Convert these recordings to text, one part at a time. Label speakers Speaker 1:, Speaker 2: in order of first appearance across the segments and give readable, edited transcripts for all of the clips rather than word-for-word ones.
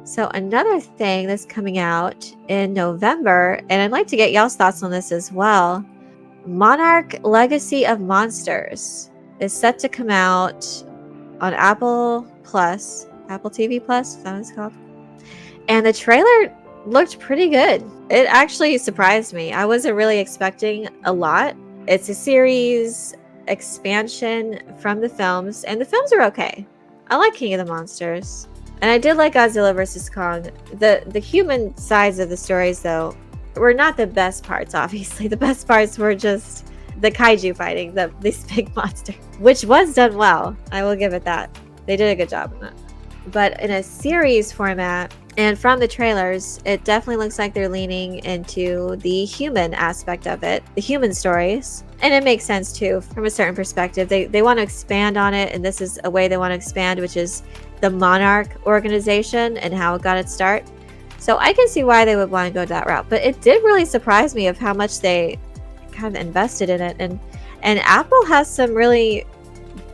Speaker 1: So another thing that's coming out in November, and I'd like to get y'all's thoughts on this as well, Monarch Legacy of Monsters is set to come out on Apple TV Plus, is that what it's called? And the trailer looked pretty good. It actually surprised me. I wasn't really expecting a lot. It's a series expansion from the films, and the films are okay. I like King of the Monsters. And I did like Godzilla vs. Kong. The human sides of the stories, though, were not the best parts, obviously. The best parts were just the kaiju fighting, this big monster, which was done well. I will give it that. They did a good job in that. But in a series format, and from the trailers, it definitely looks like they're leaning into the human aspect of it, the human stories. And it makes sense, too, from a certain perspective. They want to expand on it, and this is a way they want to expand, which is the Monarch Organization and how it got its start. So I can see why they would want to go that route. But it did really surprise me of how much they kind of invested in it. And Apple has some really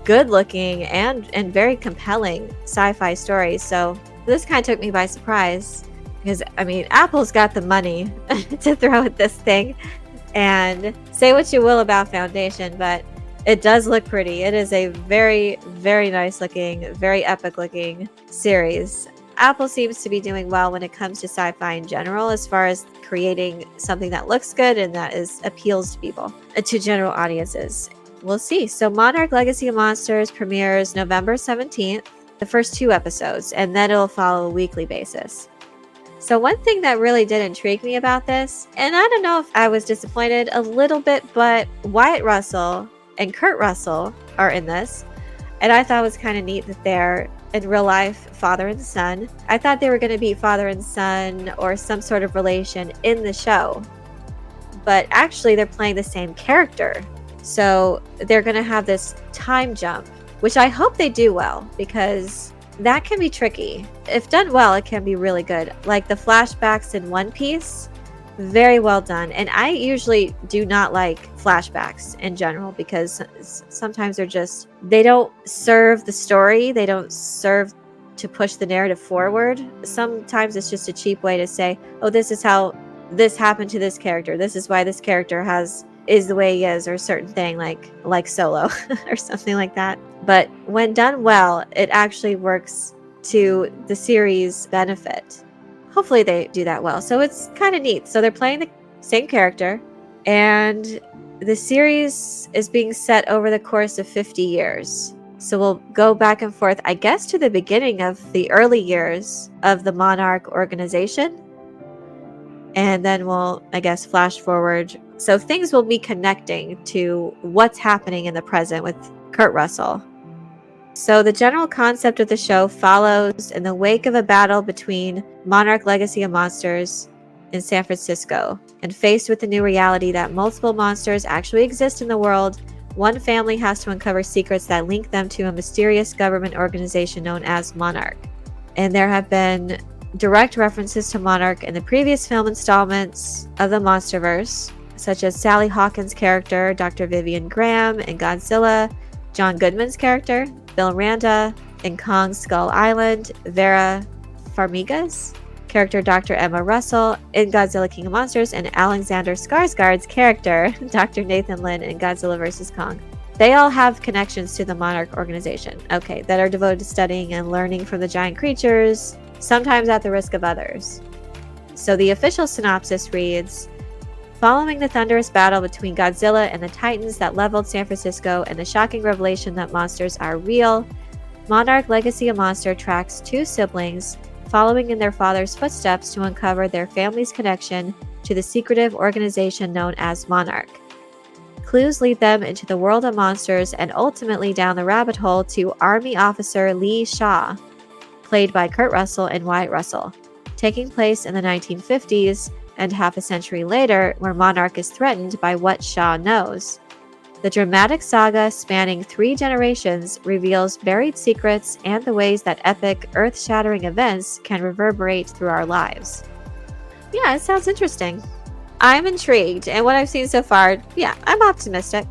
Speaker 1: good looking and very compelling sci-fi stories. So this kind of took me by surprise because, I mean, Apple's got the money to throw at this thing. And say what you will about Foundation, but it does look pretty. It is a very, very nice looking, very epic looking series. Apple seems to be doing well when it comes to sci-fi in general, as far as creating something that looks good and that appeals to people, to general audiences. We'll see. So Monarch Legacy of Monsters premieres November 17th, the first 2 episodes, and then it'll follow a weekly basis. So one thing that really did intrigue me about this, and I don't know if I was disappointed a little bit, but Wyatt Russell and Kurt Russell are in this. And I thought it was kind of neat that they're in real life father and son. I thought they were going to be father and son or some sort of relation in the show. But actually they're playing the same character. So they're going to have this time jump, which I hope they do well, because that can be tricky. If done well, it can be really good. Like the flashbacks in One Piece, very well done. And I usually do not like flashbacks in general because sometimes they don't serve the story. They don't serve to push the narrative forward. Sometimes it's just a cheap way to say, oh, this is how this happened to this character. This is why this character is the way he is, or a certain thing like Solo or something like that. But when done well, it actually works to the series' benefit. Hopefully they do that well. So it's kind of neat. So they're playing the same character, and the series is being set over the course of 50 years. So we'll go back and forth, I guess, to the beginning of the early years of the Monarch Organization. And then we'll, I guess, flash forward. So things will be connecting to what's happening in the present with Kurt Russell. So the general concept of the show follows in the wake of a battle between Monarch Legacy of Monsters in San Francisco. And faced with the new reality that multiple monsters actually exist in the world, one family has to uncover secrets that link them to a mysterious government organization known as Monarch. And there have been direct references to Monarch in the previous film installments of the Monsterverse, such as Sally Hawkins' character, Dr. Vivian Graham in Godzilla, John Goodman's character, Bill Randa in Kong Skull Island, Vera Farmiga's character, Dr. Emma Russell in Godzilla King of Monsters, and Alexander Skarsgård's character, Dr. Nathan Lin in Godzilla vs. Kong. They all have connections to the Monarch Organization, that are devoted to studying and learning from the giant creatures, sometimes at the risk of others. So the official synopsis reads, following the thunderous battle between Godzilla and the Titans that leveled San Francisco and the shocking revelation that monsters are real, Monarch Legacy of Monster tracks 2 siblings following in their father's footsteps to uncover their family's connection to the secretive organization known as Monarch. Clues lead them into the world of monsters and ultimately down the rabbit hole to Army Officer Lee Shaw, played by Kurt Russell and Wyatt Russell, taking place in the 1950s and half a century later, where Monarch is threatened by what Shaw knows. The dramatic saga spanning 3 generations reveals buried secrets and the ways that epic, earth-shattering events can reverberate through our lives. Yeah, it sounds interesting. I'm intrigued, and what I've seen so far, I'm optimistic.